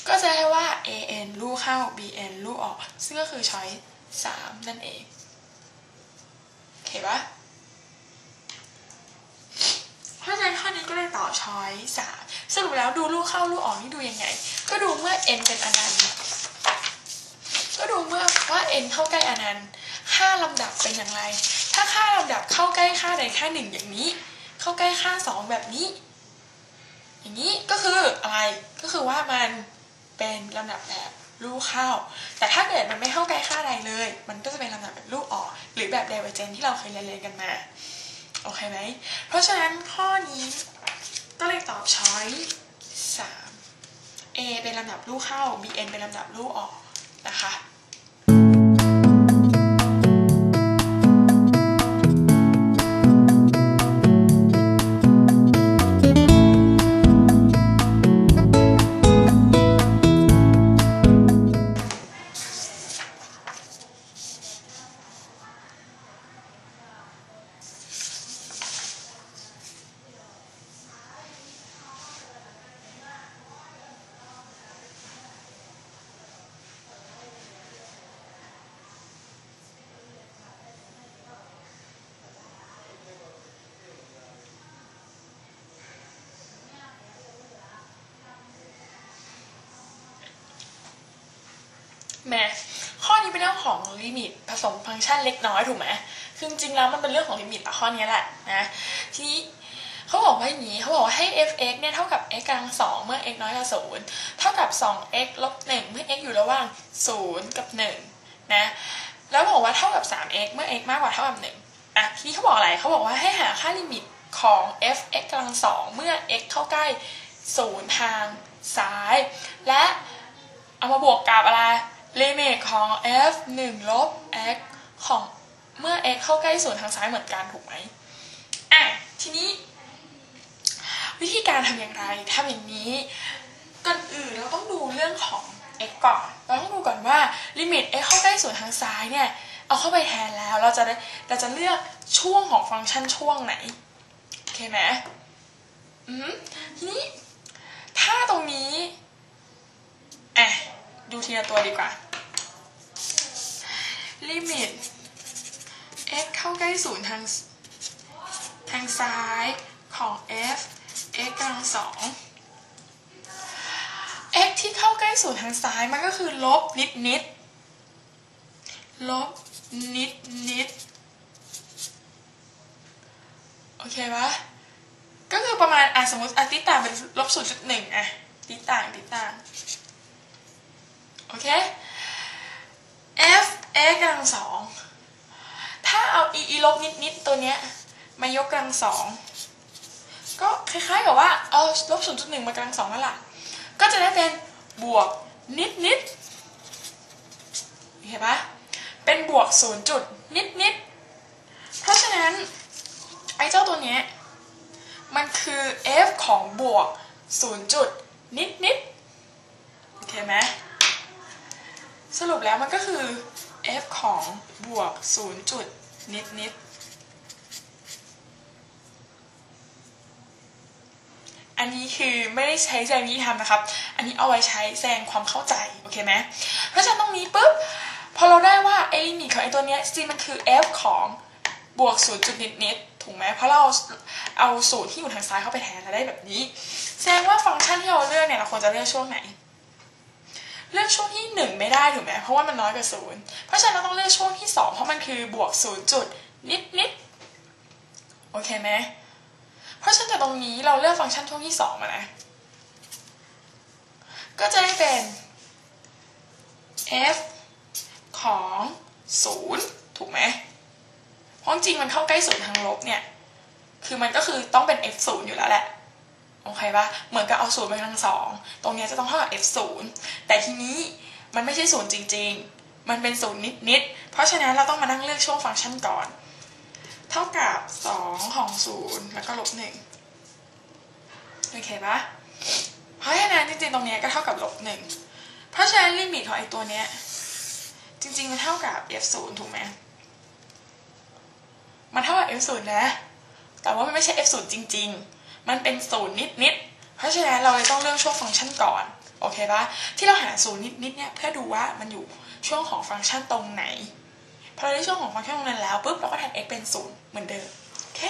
ก็จะได้ว่า an ลูกเข้า bn ลูกออกซึ่งก็คือ choice 3นั่นเองโอเคปะเพราะฉะนั้นข้อนี้ก็เลยตอบ choice 3สรุปแล้วดูลูกเข้าลูกออกนี่ดูยังไงก็ดูเมื่อ n เป็นอนันต์ก็ดูเมื่อว่า n เข้าใกล้อนันต์ค่าลำดับเป็นอย่างไรถ้าค่าลำดับเข้าใกล้ค่าใดค่าหนึ่งอย่างนี้เข้าใกล้ค่า2แบบนี้อย่างนี้ก็คืออะไรก็คือว่ามันเป็นลำดับแบบลูกเข้าแต่ถ้าเกิดมันไม่เข้าใกล้ค่าใดเลยมันก็จะเป็นลำดับแบบลูกออกหรือแบบ divergent ที่เราเคยเรียนกันมาโอเคไหมเพราะฉะนั้นข้อนี้ก็เลยตอบ choice 3 A เป็นลำดับลูกเข้า BN เป็นลำดับลูกออกนะคะแม่ข้อนี้เป็นเรื่องของลิมิตผสมฟังก์ชันเล็กน้อยถูกไหมคือจริงๆแล้วมันเป็นเรื่องของลิมิตแต่ข้อนี้แหละนะทีนี้เขาบอกว่าอย่างนี้เขาบอกว่าให้ f(x) เนี่ยเท่ากับ x กำลัง2เมื่อ x น้อยกว่า0เท่ากับ 2x ลบ1เมื่อ x อยู่ระหว่าง0กับ1นะแล้วบอกว่าเท่ากับ 3x เมื่อ x มากกว่าเท่ากับ1อ่ะทีนี้เขาบอกอะไรเขาบอกว่าให้หาค่าลิมิตของ f(x กำลัง2เมื่อ x เข้าใกล้0ทางซ้ายและเอามาบวกกับอะไรลิมิตของ f 1 ลบ x ของเมื่อ x เข้าใกล้0ทางซ้ายเหมือนกันถูกไหมอ่ะทีนี้วิธีการทำอย่างไรทำอย่างนี้ก่อนอื่นเราต้องดูเรื่องของ x ก่อนเราต้องดูก่อนว่าลิมิต x เข้าใกล้0ทางซ้ายเนี่ยเอาเข้าไปแทนแล้วเราจะเลือกช่วงของฟังก์ชันช่วงไหนโอเคไหมทีนี้ถ้าตรงนี้ดูทีละตัวดีกว่าลิมิต x เข้าใกล้0ทางซ้ายของ f x กำลัง2 x ที่เข้าใกล้0ทางซ้ายมันก็คือลบนิดโอเคปะก็คือประมาณสมมติติต่างเป็นลบ 0.1ติต่างโอเค f x กำลัง2ถ้าเอา e ลบนิดตัวเนี้ยมายกกำลัง2ก็คล้ายๆกับว่าเอาลบ 0.1 มากำลัง2นั่นแหละก็จะได้เป็นบวกนิดเห็นปะเป็นบวก0จุดนิดเพราะฉะนั้นไอ้เจ้าตัวเนี้ยมันคือ f ของบวก0จุดนิดโอเคไหมสรุปแล้วมันก็คือ f ของบวก0จุดนิดอันนี้คือไม่ได้ใช้แสดงวิธีทำนะครับอันนี้เอาไว้ใช้แสดงความเข้าใจโอเคไหมเพราะฉะนั้นตรงนี้ปุ๊บพอเราได้ว่าไอ้ลิมิตของไอ้ตัวเนี้ยจริงมันคือ f ของบวก0จุดนิดถูกไหมเพราะเราเอาสูตรที่อยู่ทางซ้ายเข้าไปแทนแล้วได้แบบนี้แสดงว่าฟังก์ชันที่เราเลือกเนี่ยเราควรจะเลือกช่วงไหนเลือกช่วงที่1ไม่ได้ถูกไหมเพราะว่ามันน้อยกว่า0เพราะฉะนั้นเราต้องเลือกช่วงที่2เพราะมันคือบวก0จุดนิดโอเคไหมเพราะฉะนั้นตรงนี้เราเลือกฟังก์ชันช่วงที่2มานะก็จะได้เป็น f ของ0ถูกไหมเพราะจริงมันเข้าใกล้0ทางลบเนี่ยคือมันก็คือต้องเป็น f 0อยู่แล้วแหละโอเคปะเหมือนกับเอา0ไปทาง2ตรงนี้จะต้องเท่ากับ f 0แต่ทีนี้มันไม่ใช่0จริงๆมันเป็น0นิดเพราะฉะนั้นเราต้องมานั่งเลือกช่วงฟังก์ชันก่อนเท่ากับ2ของ0แล้วก็ลบ1โอเคปะเพราะฉะนั้นจริงๆตรงนี้ก็เท่ากับลบ1เพราะฉะนั้นลิมิตของไอ้ตัวเนี้ยจริงๆมันเท่ากับ f 0ถูกไหมมันเท่ากับ f 0นะแต่ว่ามันไม่ใช่ f 0จริงๆมันเป็น0นิดเพราะฉะนั้นเราเลยต้องเลือกช่วงฟังก์ชันก่อน โอเคปะที่เราหาศูนย์นิดเนี่ยเพื่อดูว่ามันอยู่ช่วงของฟังก์ชันตรงไหนพอเราได้ช่วงของฟังก์ชันตรงนั้นแล้วปุ๊บเราก็แทน x เป็น0เหมือนเดิมโอเค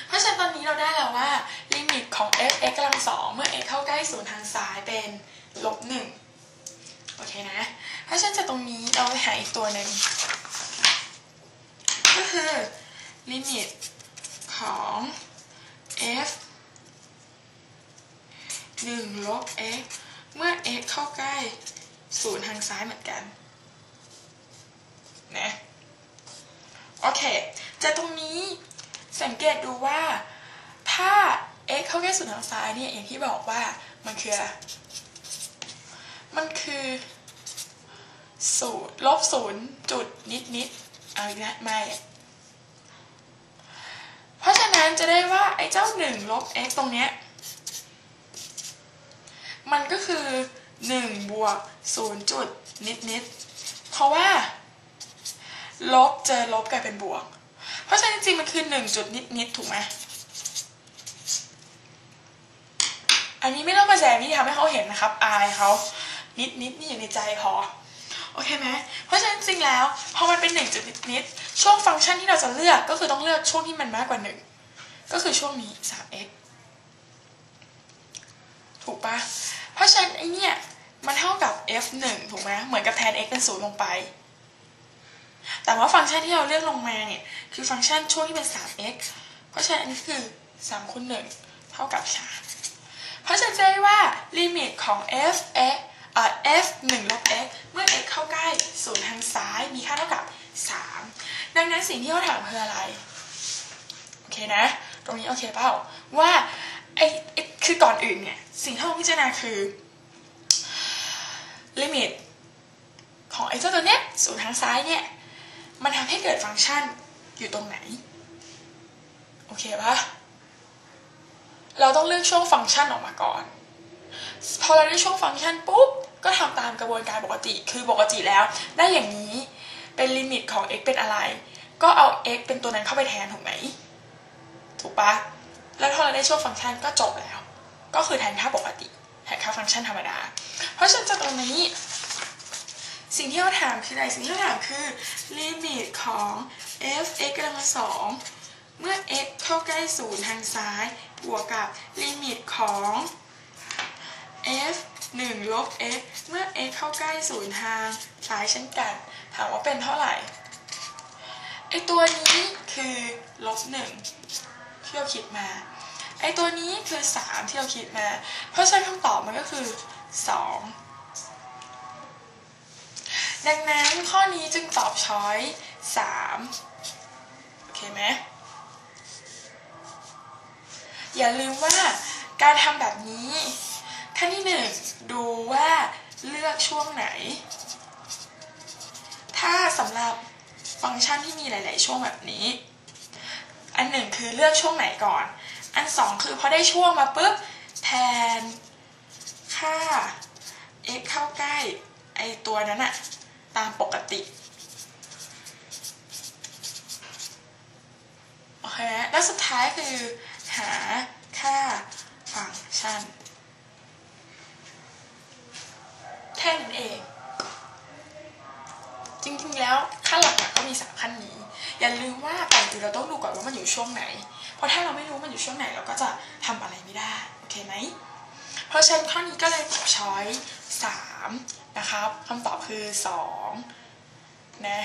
เพราะฉะนั้นตอนนี้เราได้แล้วว่าลิมิตของ f(x) กำลัง2เมื่อ x เข้าใกล้0ทางซ้ายเป็น-1โอเคนะเพราะฉะนั้นจากตรงนี้เราไปหาอีกตัวหนึ่งก็คือลิมิตของ f 1 ลบ x เมื่อ x เข้าใกล้0ทางซ้ายเหมือนกันนะโอเคจากตรงนี้สังเกตดูว่าถ้า x เข้าใกล้0ทางซ้ายเนี่ยอย่างที่บอกว่ามันคือ0 ลบ 0 จุดนิดเอาอีกนะไม่เพราะฉะนั้นจะได้ว่าไอ้เจ้า1 ลบ x ตรงเนี้ยมันก็คือ1 บวก 0 จุดนิดเพราะว่าลบเจอลบกลายเป็นบวกเพราะฉะนั้นจริงๆมันคือ1 จุดนิดถูกไหมอันนี้ไม่ต้องมาแสดงที่ทำให้เขาเห็นนะครับอายเขานิดนี่อยู่ในใจพอโอเคไหมเพราะฉะนั้นจริงแล้วพอมันเป็น1 จุดนิดช่วงฟังก์ชันที่เราจะเลือกก็คือต้องเลือกช่วงที่มันมากกว่า1ก็คือช่วงนี้ 3x ถูกปะเพราะฉะนั้นไอเนี่ยมันเท่ากับ f1 ถูกไหมเหมือนกับแทน x เป็น0ลงไปแต่ว่าฟังก์ชันที่เราเลือกลงมาเนี่ยคือฟังก์ชันช่วงที่เป็น 3x เพราะฉะนั้นอันนี้คือ3 คูณ 1 เท่ากับ3เพราะฉะนั้นจะได้ว่าลิมิตของ f 1 ลบ x เมื่อ x เข้าใกล้0ทางซ้ายมีค่าเท่ากับ3ดังนั้นสิ่งที่เขาถามคืออะไรโอเคนะตรงนี้โอเคเปล่าว่าคือก่อนอื่นเนี่ยสิ่งที่เราพิจารณาคือลิมิตของไอ้เจ้าตัวเนี้ย0ทางซ้ายเนี่ยมันทำให้เกิดฟังก์ชันอยู่ตรงไหนโอเคปะเราต้องเลือกช่วงฟังก์ชันออกมาก่อนพอเราได้ช่วงฟังก์ชันปุ๊บก็ทำตามกระบวนการปกติคือปกติแล้วได้อย่างนี้เป็นลิมิตของ x เป็นอะไรก็เอา x เป็นตัวนั้นเข้าไปแทนถูกไหมถูกปะแล้วพอเราได้ช่วงฟังก์ชันก็จบแล้วก็คือแทนค่าปกติแทนค่าฟังก์ชันธรรมดาเพราะฉะนั้นจากตรงนี้สิ่งที่เราถามคืออะไรสิ่งที่เราถามคือลิมิตของ f(x) กำลัง2เมื่อ x เข้าใกล้0ทางซ้ายบวกกับลิมิตของ f 1 ลบ x เมื่อ x เข้าใกล้0ทางซ้ายเช่นกันถามว่าเป็นเท่าไหร่ไอตัวนี้คือ-1ที่เราคิดมาไอตัวนี้คือ3ที่เราคิดมาเพราะฉะนั้นคำตอบมันก็คือ2ดังนั้นข้อนี้จึงตอบช้อย3โอเคไหมอย่าลืมว่าการทำแบบนี้ขั้นที่1ดูว่าเลือกช่วงไหนถ้าสำหรับฟังก์ชันที่มีหลายๆช่วงแบบนี้อัน1คือเลือกช่วงไหนก่อนอัน2คือพอได้ช่วงมาปุ๊บแทนค่า x เข้าใกล้ไอตัวนั้นอะตามปกติโอเคแล้วสุดท้ายคือหาค่าฟังก์ชันแค่นั้นเองจริงๆแล้วขั้นหลักๆก็มี3ขั้นนี้อย่าลืมว่าก่อนอื่นเราต้องดูก่อนว่ามันอยู่ช่วงไหนเพราะถ้าเราไม่รู้มันอยู่ช่วงไหนเราก็จะทำอะไรไม่ได้โอเคไหมเพราะฉะนั้นข้อนี้ก็เลยตอบช้อย3นะครับคำตอบคือ2นะ